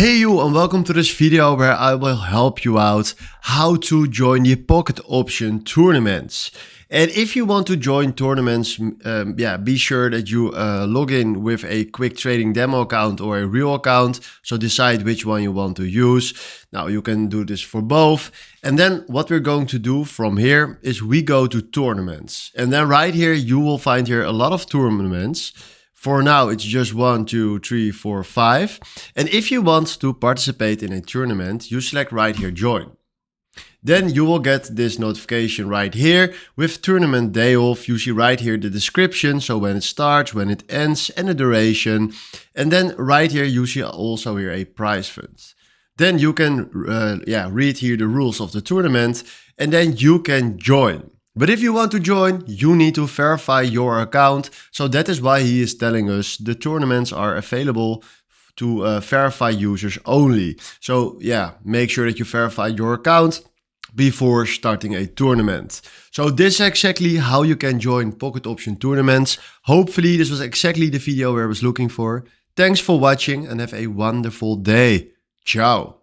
Hey you, and welcome to this video where I will help you out how to join the pocket option tournaments. And if you want to join tournaments, be sure that you log in with a quick trading demo account or a real account. So decide which one you want to use. Now you can do this for both. And then what we're going to do from here is we go to tournaments. And then right here, you will find here a lot of tournaments. For now, it's just 1, 2, 3, 4, 5. And if you want to participate in a tournament, you select right here, join. Then you will get this notification right here with tournament day off. You see right here the description, so when it starts, when it ends, and the duration. And then right here, you see also here a prize fund. Then you can read here the rules of the tournament, and then you can join. But if you want to join, you need to verify your account. So that is why he is telling us the tournaments are available to verify users only. So yeah, make sure that you verify your account before starting a tournament. So this is exactly how you can join pocket option tournaments. Hopefully this was exactly the video I was looking for. Thanks for watching and have a wonderful day. Ciao.